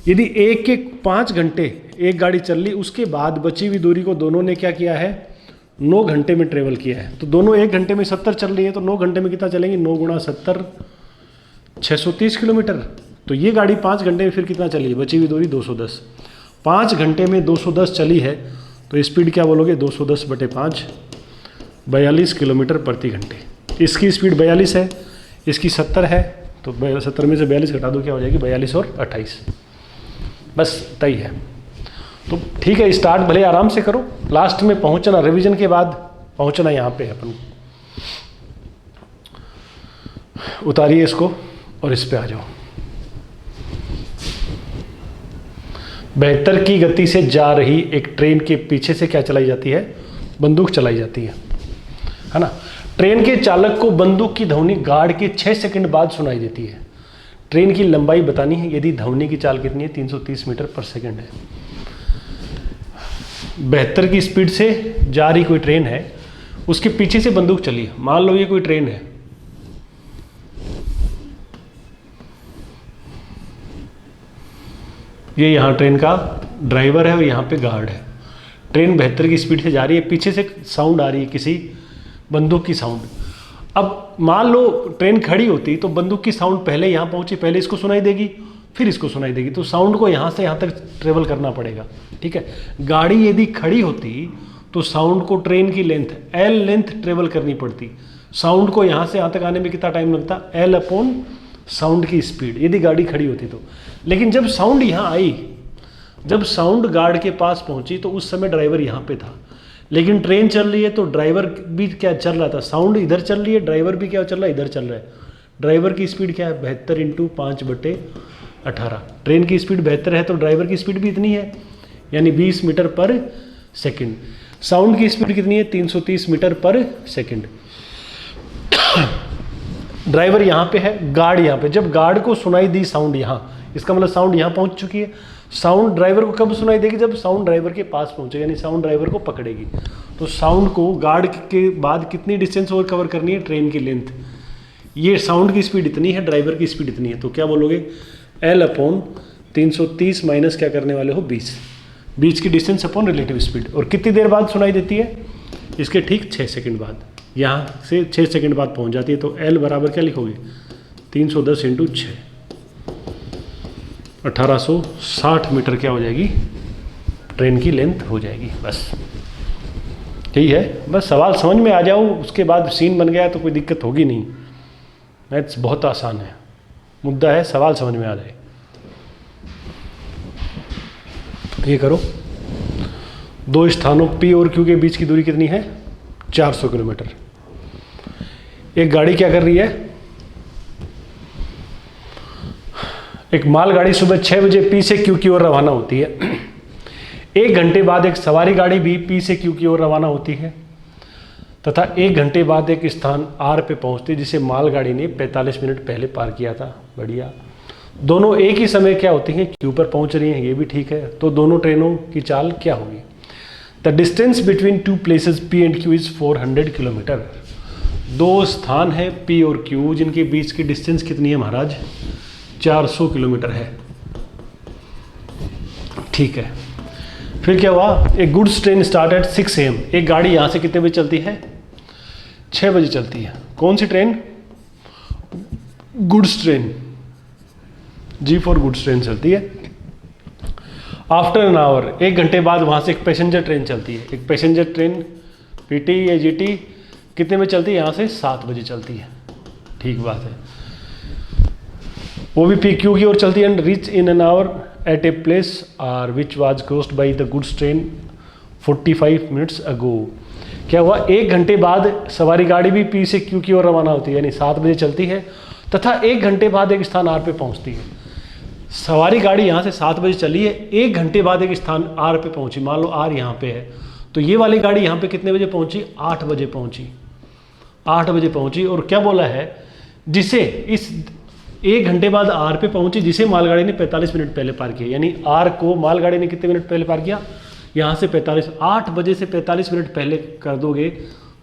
यदि एक के 5 घंटे एक गाड़ी चल ली, उसके बाद बची हुई दूरी को दोनों ने क्या किया है, 9 घंटे में ट्रेवल किया है। तो दोनों 1 घंटे में 70 चल रही है, तो 9 घंटे में कितना चलेंगे, 9 गुणा 70, 630 किलोमीटर। तो ये गाड़ी 5 घंटे में फिर कितना चली है, बची हुई दूरी 210। 5 घंटे में 210 चली है, तो स्पीड क्या बोलोगे, 210/5, 42 किलोमीटर प्रति घंटे। इसकी स्पीड 42 है, इसकी 70 है, तो 70 में से 42 घटा दो, क्या हो जाएगी, 42 और 28, बस तय है। तो ठीक है, स्टार्ट भले आराम से करो, लास्ट में पहुंचना, रिवीजन के बाद पहुंचना यहाँ पे अपन। उतारिए इसको और इस पे आ जाओ। 72 की गति से जा रही एक ट्रेन के पीछे से क्या चलाई जाती है, बंदूक चलाई जाती है ना। ट्रेन के चालक को बंदूक की ध्वनि गार्ड के 6 सेकंड बाद सुनाई देती है। ट्रेन की लंबाई बतानी है, यदि ध्वनि की चाल कितनी है, 330 मीटर पर सेकंड है। 72 की स्पीड से जा रही कोई ट्रेन है, उसके पीछे से बंदूक चली है। मान लो ये कोई ट्रेन है, ये यहाँ ट्रेन का ड्राइवर है और यहाँ पे गार्ड है। ट्रेन 72 की स्पीड से जा रही है, पीछे से साउंड आ रही है किसी बंदूक की साउंड। अब मान लो ट्रेन खड़ी होती तो बंदूक की साउंड पहले यहाँ पहुंची, पहले इसको सुनाई देगी, फिर इसको सुनाई देगी, तो साउंड को यहाँ से यहाँ तक ट्रेवल करना पड़ेगा, ठीक है। गाड़ी यदि खड़ी होती तो साउंड को ट्रेन की लेंथ L लेंथ ट्रेवल करनी पड़ती। साउंड को यहाँ से यहाँ तक आने में कितना टाइम लगता, L अपॉन साउंड की स्पीड, यदि गाड़ी खड़ी होती तो। लेकिन जब साउंड यहाँ आई, जब साउंड गार्ड के पास पहुँची तो उस समय ड्राइवर यहाँ पे था। लेकिन ट्रेन चल रही है तो ड्राइवर भी क्या चल रहा था, साउंड इधर चल रही है, ड्राइवर भी क्या चल रहा है, इधर चल रहा है। ड्राइवर की स्पीड क्या है, 72 इंटू 5/18। ट्रेन की स्पीड 72 है तो ड्राइवर की स्पीड भी इतनी है, यानी 20 मीटर पर सेकंड। साउंड की स्पीड कितनी है, 330 मीटर पर सेकंड। ड्राइवर यहाँ पे है, गार्ड यहाँ पे। जब गार्ड को सुनाई दी साउंड यहाँ, इसका मतलब साउंड यहाँ पहुँच चुकी है। साउंड ड्राइवर को कब सुनाई देगी, जब साउंड ड्राइवर के पास पहुँचेगा, यानी साउंड ड्राइवर को पकड़ेगी। तो साउंड को गार्ड के बाद कितनी डिस्टेंस और कवर करनी है, ट्रेन की लेंथ। ये साउंड की स्पीड इतनी है, ड्राइवर की स्पीड इतनी है, तो क्या बोलोगे, L अपॉन 330 माइनस क्या करने वाले हो, 20। बीच की डिस्टेंस अपॉन रिलेटिव स्पीड। और कितनी देर बाद सुनाई देती है, इसके ठीक 6 सेकंड बाद। यहाँ से 6 सेकंड बाद पहुँच जाती है, तो L बराबर क्या लिखोगे, 310 इंटू 6, 1860 मीटर क्या हो जाएगी, ट्रेन की लेंथ हो जाएगी। बस यही है, बस सवाल समझ में आ जाओ, उसके बाद सीन बन गया तो कोई दिक्कत होगी नहीं। मैथ्स बहुत आसान है, मुद्दा है सवाल समझ में आ जाए। ये करो, दो स्थानों P और Q के बीच की दूरी कितनी है, 400 किलोमीटर। एक गाड़ी क्या कर रही है, एक मालगाड़ी सुबह 6 बजे P से Q की ओर रवाना होती है। 1 घंटे बाद एक सवारी गाड़ी भी P से Q की ओर रवाना होती है तथा 1 घंटे बाद एक स्थान R पे पहुंचती है जिसे मालगाड़ी ने 45 मिनट पहले पार किया था। बढ़िया। दोनों एक ही समय क्या होती हैं, Q पर पहुंच रही हैं, ये भी ठीक है। तो दोनों ट्रेनों की चाल क्या होगी? The distance between 2 places P and Q is 400 kilometre. 2 स्थान है P और Q, जिनके बीच की डिस्टेंस कितनी है महाराज? 400 किलोमीटर है। ठीक है। फिर क्या हुआ? एक goods train start at 6 AM। एक गाड़ी यहाँ से कितने बजे चलती है? 6 बजे चलती है। कौन सी train? Goods train, G for goods train चलती है। आफ्टर एन आवर, 1 घंटे बाद वहाँ से एक पैसेंजर ट्रेन चलती है। एक पैसेंजर ट्रेन PT या GT कितने में चलती है? यहाँ से 7 बजे चलती है। ठीक बात है। वो भी PQ की ओर चलती है। And reach in an hour at a place R which was crossed by the goods train 45 minutes ago. क्या हुआ? 1 घंटे बाद सवारी गाड़ी भी P से Q की ओर रवाना होती है, यानी 7 बजे चलती है तथा 1 घंटे बाद एक स्थान R पे पहुंचती है। सवारी गाड़ी यहाँ से 7 बजे चली है, 1 घंटे बाद एक स्थान R पे पहुंची। मान लो R यहाँ पे है, तो ये वाली गाड़ी यहाँ पे कितने बजे पहुंची? 8 बजे पहुंची। 8 बजे पहुंची और क्या बोला है? जिसे इस 1 घंटे बाद R पे पहुंची जिसे मालगाड़ी ने 45 मिनट पहले पार किया। यानी R को मालगाड़ी ने कितने मिनट पहले पार किया? यहाँ से 45। 8 बजे से 45 मिनट पहले कर दोगे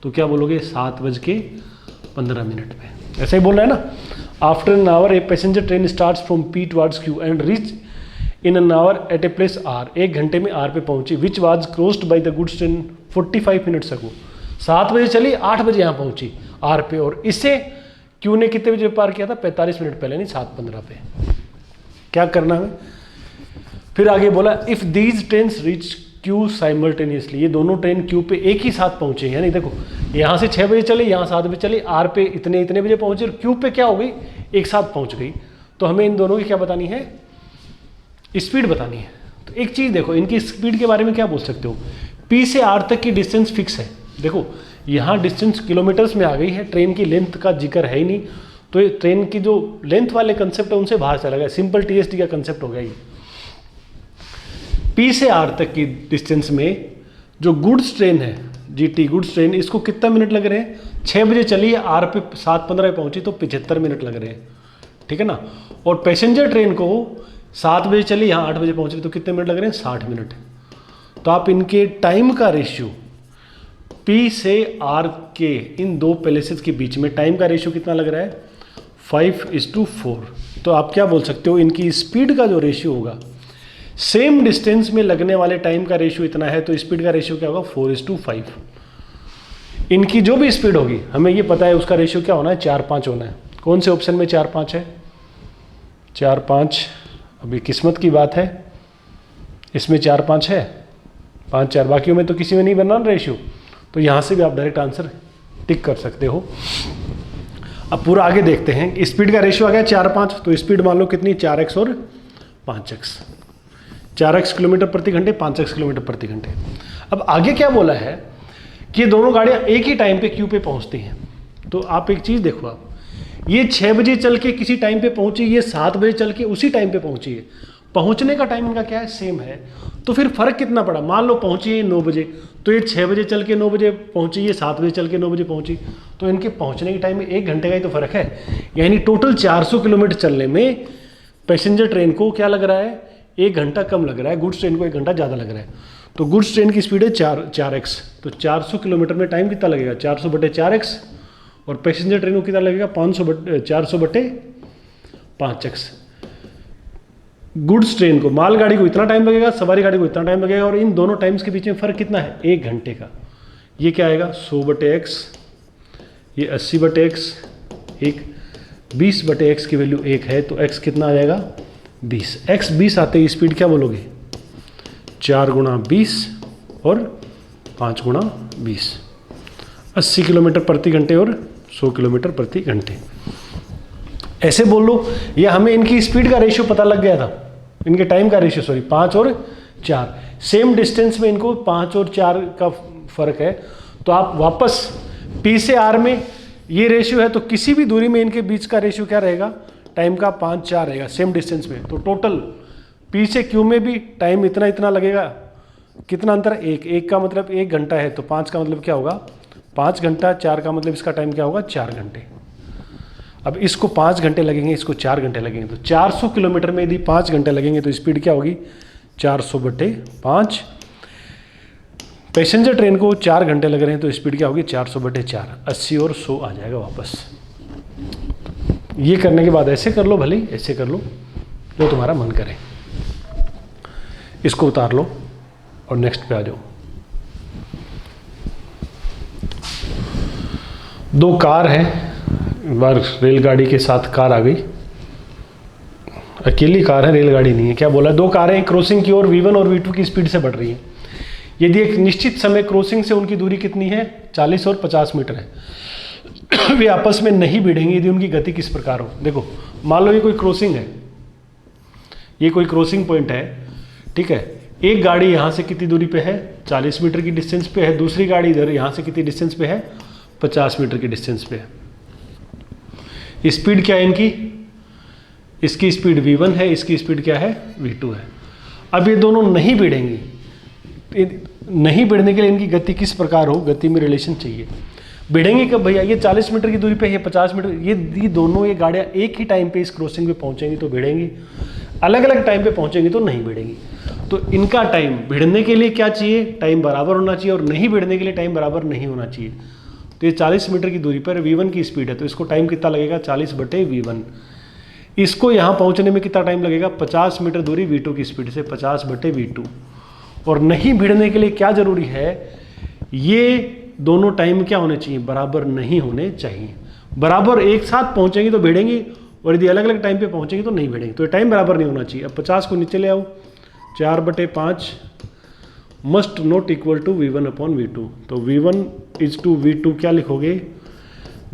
तो क्या बोलोगे? 7:15 पे। ऐसा ही बोल रहा है ना। After an hour a passenger train starts from P towards Q and reach in an hour at a place R। 1 घंटे में R पे पहुंची। Which was crossed by the goods train 45 minutes ago. 7 बजे चली, 8 बजे यहाँ पहुंची R पे, और इससे Q ने कितने बजे पार किया था? 45 मिनट पहले, नहीं 7:15 पे। क्या करना है? फिर आगे बोला if these trains reach Q simultaneously. ये दोनों ट्रेन Q पे एक ही साथ पहुंचे। यानी देखो, यहाँ से 6 बजे चली, यहाँ 7 बजे चली, R पे इतने बजे पहुंची और Q पे क्या हो गई? एक साथ पहुंच गई। तो हमें इन दोनों की क्या बतानी है? स्पीड बतानी है। तो एक चीज़ देखो, इनकी स्पीड के बारे में क्या बोल सकते हो? P से R तक की डिस्टेंस फिक्स है। देखो यहाँ डिस्टेंस किलोमीटर्स में आ गई है, ट्रेन की लेंथ का जिक्र है ही नहीं। तो ये ट्रेन की जो लेंथ वाले कंसेप्ट है उनसे बाहर चला गया, सिंपल TST का कंसेप्ट हो गया ये। P से R तक की डिस्टेंस में जो गुड्स ट्रेन है, GT गुड्स ट्रेन, इसको कितना मिनट लग रहे हैं? 6 बजे चली है, R पे 7:15 पहुंची, तो 75 मिनट लग रहे हैं। ठीक है ना। और पैसेंजर ट्रेन को 7 बजे चली, यहाँ 8 बजे पहुंची, तो कितने मिनट लग रहे हैं? 60 मिनट। तो आप इनके टाइम का रेशियो P से R के इन 2 प्लेसेस के बीच में टाइम का रेशियो कितना लग रहा है? 5:4। तो आप क्या बोल सकते हो? इनकी स्पीड का जो रेशियो होगा, सेम डिस्टेंस में लगने वाले टाइम का रेशियो इतना है, तो स्पीड का रेशियो क्या होगा? 4:5। इनकी जो भी स्पीड होगी, हमें ये पता है उसका रेशियो क्या होना है? 4:5 होना है। कौन से ऑप्शन में 4:5 है? 4:5। अभी किस्मत की बात है, इसमें 4:5 है, 5-4, बाकियों में तो किसी में नहीं बनना रेशियो। तो यहाँ से भी आप डायरेक्ट आंसर टिक कर सकते हो। अब पूरा आगे देखते हैं। स्पीड का रेशियो आ गया 4:5, तो स्पीड मान लो कितनी? 4x और 5x। 4x किलोमीटर प्रति घंटे, 5x किलोमीटर प्रति घंटे। अब आगे क्या बोला है कि ये दोनों गाड़ियाँ एक ही टाइम पे Q पे पहुँचती हैं। तो आप एक चीज़ देखो, आप ये 6 बजे चल के किसी टाइम पे पहुँची, ये 7 बजे चल के उसी टाइम पे पहुँची है। पहुँचने का टाइम इनका क्या है? सेम है। तो फिर फ़र्क कितना पड़ा? मान लो पहुँची है 9 बजे, तो ये 6 बजे चल के 9 बजे पहुँची, ये 7 बजे चल के 9 बजे पहुँची, तो इनके पहुँचने के टाइम में 1 घंटे का ही तो फ़र्क है। यानी टोटल 400 किलोमीटर चलने में पैसेंजर ट्रेन को क्या लग रहा है? 1 घंटा कम लग रहा है, गुड्स ट्रेन को 1 घंटा ज़्यादा लग रहा है। तो गुड्स ट्रेन की स्पीड है 4x, तो 400 किलोमीटर में टाइम कितना लगेगा? 400/4x। और पैसेंजर ट्रेन को कितना लगेगा? 400/5x। गुड्स ट्रेन को, मालगाड़ी को इतना टाइम लगेगा, सवारी गाड़ी को इतना टाइम लगेगा, और इन दोनों टाइम्स के बीच में फ़र्क कितना है? 1 घंटे का। ये क्या आएगा? 100/x, ये 80/x, एक 20/x की वैल्यू 1 है, तो x कितना आ जाएगा? 20। x 20 आते ही स्पीड क्या बोलोगे? 4 गुणा 20 और 5 गुणा 20, 80 किलोमीटर प्रति घंटे और 100 किलोमीटर प्रति घंटे। ऐसे बोल लो, या हमें इनकी स्पीड का रेशियो पता लग गया था, इनके टाइम का रेशियो, सॉरी, 5 और 4। सेम डिस्टेंस में इनको 5 और 4 का फर्क है। तो आप वापस P से R में ये रेशियो है, तो किसी भी दूरी में इनके बीच का रेशियो क्या रहेगा? टाइम का 5-4 रहेगा, सेम डिस्टेंस में। तो टोटल P से Q में भी टाइम इतना इतना लगेगा, कितना अंतर है? एक का मतलब 1 घंटा है, तो 5 का मतलब क्या होगा? 5 घंटा। 4 का मतलब इसका टाइम क्या होगा? 4 घंटे। अब इसको 5 घंटे लगेंगे, इसको 4 घंटे लगेंगे, तो 400 किलोमीटर में यदि 5 घंटे लगेंगे तो स्पीड क्या होगी? 400/5। पैसेंजर ट्रेन को 4 घंटे लग रहे हैं तो स्पीड क्या होगी? 400/4। 80 और 100 आ जाएगा वापस। ये करने के बाद ऐसे कर लो, भले ही ऐसे कर लो, जो तुम्हारा मन करे। इसको उतार लो और नेक्स्ट पे आ जाओ। 2 कार है, एक बार रेलगाड़ी के साथ कार आ गई। अकेली कार है, रेलगाड़ी नहीं है। क्या बोला? 2 कारें क्रॉसिंग की ओर V1 और V2 की स्पीड से बढ़ रही है। यदि एक निश्चित समय क्रॉसिंग से उनकी दूरी कितनी है? 40 और 50 मीटर है। वे आपस में नहीं भिड़ेंगे यदि उनकी गति किस प्रकार हो। देखो, मान लो ये कोई क्रॉसिंग है, ये कोई क्रॉसिंग पॉइंट है, ठीक है। एक गाड़ी यहाँ से कितनी दूरी पे है? 40 मीटर की डिस्टेंस पे है। दूसरी गाड़ी इधर यहाँ से कितनी डिस्टेंस पे है? 50 मीटर की डिस्टेंस पे है। स्पीड क्या है इनकी? इसकी स्पीड V1 है, इसकी स्पीड क्या है? V2 है। अब ये दोनों नहीं भिड़ेंगी। नहीं भिड़ने के लिए इनकी गति किस प्रकार हो? गति में रिलेशन चाहिए। भिड़ेंगे कब भैया? ये 40 मीटर की दूरी पे है, 50 मीटर। ये दोनों ये गाड़ियाँ एक ही टाइम पे इस क्रॉसिंग पे पहुंचेंगी तो भिड़ेंगी, अलग अलग टाइम पे पहुंचेंगी तो नहीं भिड़ेंगी। तो इनका टाइम भिड़ने के लिए क्या चाहिए? टाइम बराबर होना चाहिए, और नहीं भिड़ने के लिए टाइम बराबर नहीं होना चाहिए। तो ये 40 मीटर की दूरी पर V1 की स्पीड है, तो इसको टाइम कितना लगेगा? 40/V1। इसको यहाँ पहुँचने में कितना टाइम लगेगा? 50 मीटर दूरी V2 की स्पीड से, 50/V2। और नहीं भिड़ने के लिए क्या जरूरी है? ये दोनों टाइम क्या होने चाहिए? बराबर नहीं होने चाहिए। बराबर एक साथ पहुँचेंगी तो भिड़ेंगी, और यदि अलग अलग टाइम पे पहुँचेंगी तो नहीं भिड़ेंगी। तो टाइम बराबर नहीं होना चाहिए। अब 50 को नीचे ले आओ, 4/5 must not equal to V1/V2। तो V1 इज टू V2 क्या लिखोगे?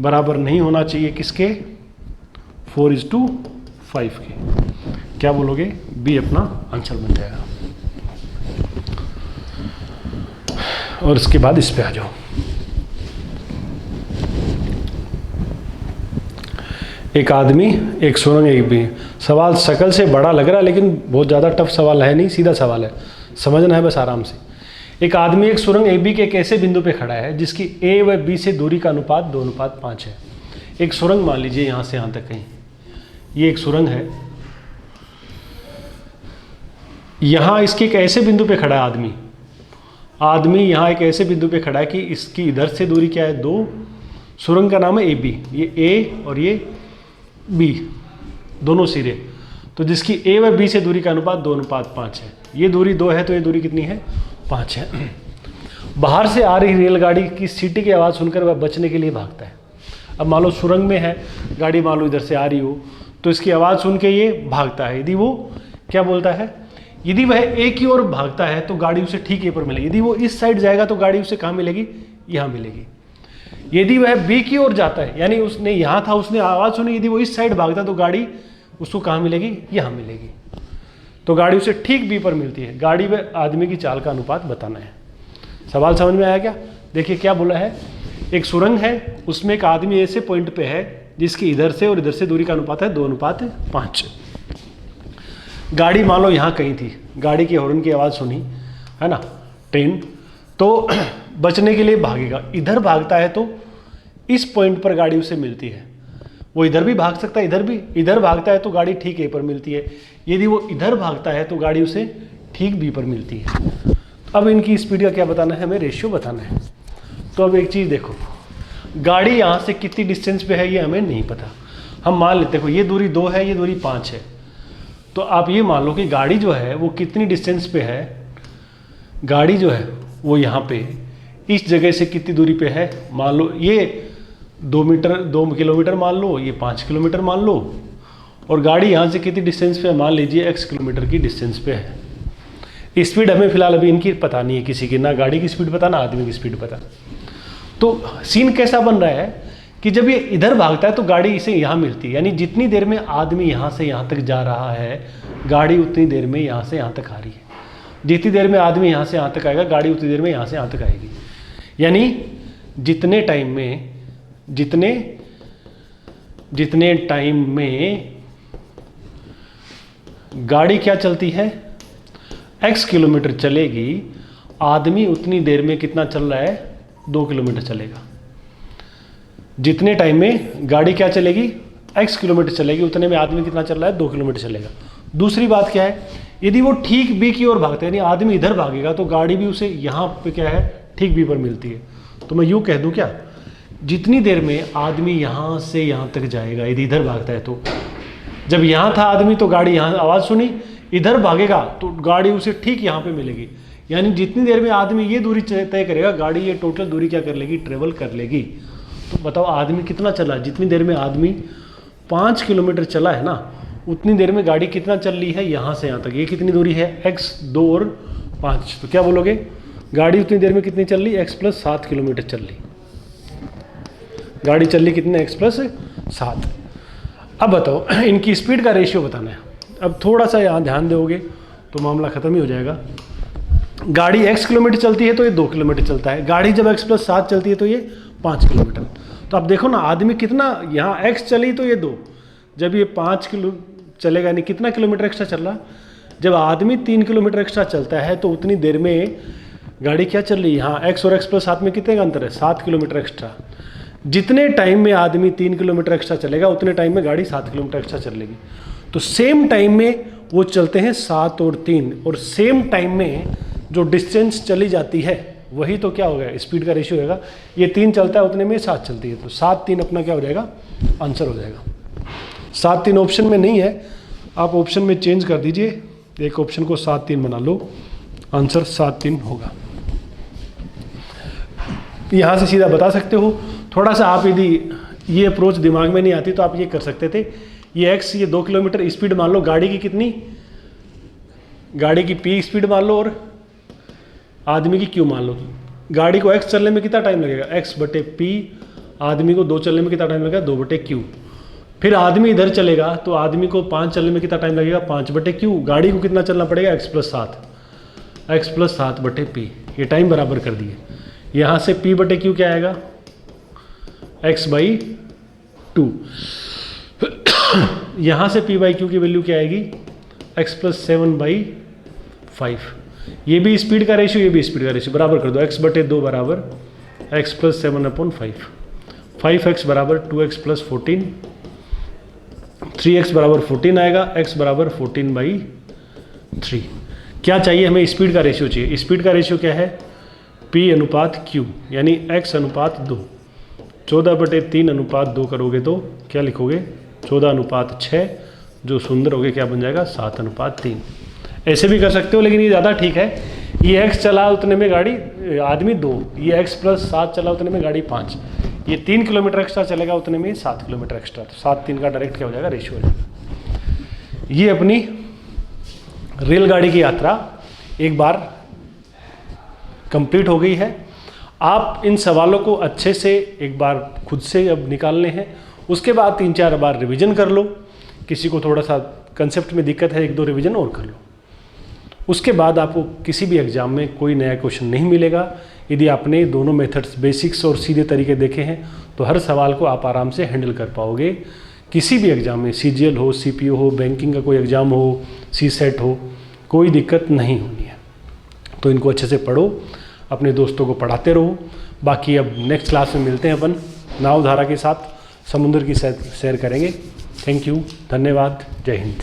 बराबर नहीं होना चाहिए किसके? 4:5 के। क्या बोलोगे? B अपना आंसर बन जाएगा। और इसके बाद इस पे आ जाओ। एक आदमी, एक सुरंग, एक भी। सवाल शकल से बड़ा लग रहा है लेकिन बहुत ज़्यादा टफ सवाल है नहीं, सीधा सवाल है, समझना है बस आराम से। एक आदमी एक सुरंग AB के एक ऐसे बिंदु पे खड़ा है जिसकी A व B से दूरी का अनुपात 2:5 है। एक सुरंग मान लीजिए यहाँ से यहाँ तक कहीं, ये एक सुरंग है। यहाँ इसके एक ऐसे बिंदु पे खड़ा है आदमी यहाँ एक ऐसे बिंदु पे खड़ा है कि इसकी इधर से दूरी क्या है? 2। सुरंग का नाम है AB, ये A और ये B, दोनों सिरे। तो जिसकी A व B से दूरी का अनुपात 2:5 है। ये दूरी 2 है तो ये दूरी कितनी है? 5 है। बाहर से आ रही रेलगाड़ी की सीटी की आवाज़ सुनकर वह बचने के लिए भागता है। अब मान लो सुरंग में है गाड़ी, मान लो इधर से आ रही हो, तो इसकी आवाज़ सुन के ये भागता है। यदि वो क्या बोलता है? यदि वह A की ओर भागता है तो गाड़ी उसे ठीक ए पर मिलेगी। यदि वो इस साइड जाएगा तो गाड़ी उसे कहाँ मिलेगी? यहाँ मिलेगी। यदि वह B की ओर जाता है, यानी उसने यहाँ था, उसने आवाज़ सुनी, यदि वो इस साइड भागता है तो गाड़ी उसको कहाँ मिलेगी? यहाँ मिलेगी। तो गाड़ी उसे ठीक B पर मिलती है। गाड़ी व आदमी की चाल का अनुपात बताना है। सवाल समझ में आया क्या? देखिए क्या बोला है। एक सुरंग है, उसमें एक आदमी ऐसे पॉइंट पे है जिसकी इधर से और इधर से दूरी का अनुपात है 2:5। गाड़ी मान लो यहाँ कहीं थी, गाड़ी की हॉर्न की आवाज़ सुनी, है ना, ट्रेन, तो बचने के लिए भागेगा। इधर भागता है तो इस पॉइंट पर गाड़ी उसे मिलती है। वो इधर भी भाग सकता है, इधर भी। इधर भागता है तो गाड़ी ठीक ए पर मिलती है। यदि वो इधर भागता है तो गाड़ी उसे ठीक B पर मिलती है। अब इनकी स्पीड का क्या बताना है? हमें रेशियो बताना है। तो अब एक चीज़ देखो, गाड़ी यहाँ से कितनी डिस्टेंस पे है ये हमें नहीं पता। हम मान लेते हैं ये दूरी 2 है, ये दूरी 5 है। तो आप ये मान लो कि गाड़ी जो है वो कितनी डिस्टेंस पे है? गाड़ी जो है वो यहाँ पे इस जगह से कितनी दूरी पे है? मान लो ये 2 किलोमीटर मान लो, ये 5 किलोमीटर मान लो, और गाड़ी यहाँ से कितनी डिस्टेंस पे है? मान लीजिए x किलोमीटर की डिस्टेंस पे है। स्पीड हमें फिलहाल अभी इनकी पता नहीं है किसी की, ना गाड़ी की स्पीड पता, ना आदमी की स्पीड पता। तो सीन कैसा बन रहा है कि जब ये इधर भागता है तो गाड़ी इसे यहाँ मिलती है, यानी जितनी देर में आदमी यहाँ से यहाँ तक जा रहा है, गाड़ी उतनी देर में यहाँ से यहाँ तक आ रही है। जितनी देर में आदमी यहाँ से यहाँ तक आएगा, गाड़ी उतनी देर में यहाँ से यहाँ तक आएगी। यानी जितने टाइम में गाड़ी क्या चलती है? x किलोमीटर चलेगी, आदमी उतनी देर में कितना चल रहा है, 2 किलोमीटर चलेगा। जितने टाइम में गाड़ी क्या चलेगी, x किलोमीटर चलेगी, उतने में आदमी कितना चल रहा है, 2 किलोमीटर चलेगा। दूसरी बात क्या है, यदि वो ठीक B की ओर भागता है, यानी आदमी इधर भागेगा, तो गाड़ी भी उसे यहाँ पे क्या है, ठीक B पर मिलती है। तो मैं यूँ कह दूँ क्या, जितनी देर में आदमी यहाँ से यहाँ तक जाएगा, यदि इधर भागता है, तो जब यहाँ था आदमी तो गाड़ी यहाँ आवाज़ सुनी, इधर भागेगा तो गाड़ी उसे ठीक यहाँ पे मिलेगी। यानी जितनी देर में आदमी ये दूरी तय करेगा, गाड़ी ये टोटल दूरी क्या कर लेगी, ट्रेवल कर लेगी। तो बताओ आदमी कितना चला, जितनी देर में आदमी 5 किलोमीटर चला है ना, उतनी देर में गाड़ी कितना चल रही है यहाँ से यहाँ तक, ये कितनी दूरी है, x 2 और 5। तो क्या बोलोगे, गाड़ी उतनी देर में कितनी चल रही, x + 7 किलोमीटर चल रही। गाड़ी चल रही कितने, x + 7। अब बताओ इनकी स्पीड का रेशियो बताना है। अब थोड़ा सा यहाँ ध्यान दोगे तो मामला ख़त्म ही हो जाएगा। गाड़ी x किलोमीटर चलती है तो ये 2 किलोमीटर चलता है, गाड़ी जब x + 7 चलती है तो ये 5 किलोमीटर। तो अब देखो ना, आदमी कितना, यहाँ x चली तो ये 2, जब ये 5 किलो चलेगा, यानी कितना किलोमीटर एक्स्ट्रा चल रहा। जब आदमी 3 किलोमीटर एक्स्ट्रा चलता है तो उतनी देर में गाड़ी क्या चल रही है, यहाँ x और x + 7 में कितने का अंतर है, 7 किलोमीटर एक्स्ट्रा। जितने टाइम में आदमी 3 किलोमीटर एक्स्ट्रा चलेगा, उतने टाइम में गाड़ी 7 किलोमीटर एक्स्ट्रा चलेगी। तो सेम टाइम में वो चलते हैं 7 और 3, और सेम टाइम में जो डिस्टेंस चली जाती है वही तो क्या हो गया, स्पीड का रेशियो होगा। ये 3 चलता है, उतने में 7 चलती है, तो 7 3 अपना क्या हो जाएगा, आंसर हो जाएगा। 7 3 ऑप्शन में नहीं है, आप ऑप्शन में चेंज कर दीजिए, एक ऑप्शन को 7 3 बना लो, आंसर 7 3 होगा। यहाँ से सीधा बता सकते हो। थोड़ा सा आप यदि ये अप्रोच दिमाग में नहीं आती तो आप ये कर सकते थे, ये x, ये 2 किलोमीटर स्पीड मान लो, गाड़ी की कितनी, गाड़ी की p स्पीड मान लो और आदमी की q मान लो। गाड़ी को x चलने में कितना टाइम लगेगा, x/p, आदमी को 2 चलने में कितना टाइम लगेगा, 2/q। फिर आदमी इधर चलेगा तो आदमी को 5 चलने में कितना टाइम लगेगा, 5/q। गाड़ी को कितना चलना पड़ेगा, x + 7, x + 7/p। ये टाइम बराबर कर दिए। यहाँ से p/q क्या आएगा, x/2। यहाँ से p/q की वैल्यू क्या आएगी, x + 7/5। ये भी स्पीड का रेशियो, ये भी स्पीड का रेशियो, बराबर कर दो। x/2 बराबर x + 7/5, 5x बराबर 2x + 14, 3x बराबर 14 आएगा, x बराबर 14/3। क्या चाहिए हमें, स्पीड का रेशियो चाहिए। स्पीड का रेशियो क्या है, p/q, यानी x/2। 14/3/2 करोगे तो क्या लिखोगे, 14/6, जो सुंदर हो गए क्या बन जाएगा, 7/3। ऐसे भी कर सकते हो, लेकिन ये ज़्यादा ठीक है। ये x चला उतने में गाड़ी, आदमी 2, ये x + 7 चला उतने में गाड़ी 5, ये 3 किलोमीटर एक्स्ट्रा चलेगा उतने में 7 किलोमीटर एक्स्ट्रा। तो 7 3 का डायरेक्ट क्या हो जाएगा, रेशियो हो जाएगा। ये अपनी रेलगाड़ी की यात्रा एक बार कंप्लीट हो गई है। आप इन सवालों को अच्छे से एक बार खुद से अब निकालने हैं, उसके बाद 3-4 बार रिवीजन कर लो। किसी को थोड़ा सा कंसेप्ट में दिक्कत है, 1-2 रिवीजन और कर लो। उसके बाद आपको किसी भी एग्जाम में कोई नया क्वेश्चन नहीं मिलेगा। यदि आपने दोनों मेथड्स, बेसिक्स और सीधे तरीके देखे हैं, तो हर सवाल को आप आराम से हैंडल कर पाओगे। किसी भी एग्जाम में, CGL हो, CPO हो, बैंकिंग का कोई एग्जाम हो, CSET हो, कोई दिक्कत नहीं होनी है। तो इनको अच्छे से पढ़ो, अपने दोस्तों को पढ़ाते रहो। बाकी अब नेक्स्ट क्लास में मिलते हैं, अपन नावधारा के साथ समुद्र की सैर करेंगे। थैंक यू, धन्यवाद, जय हिंद।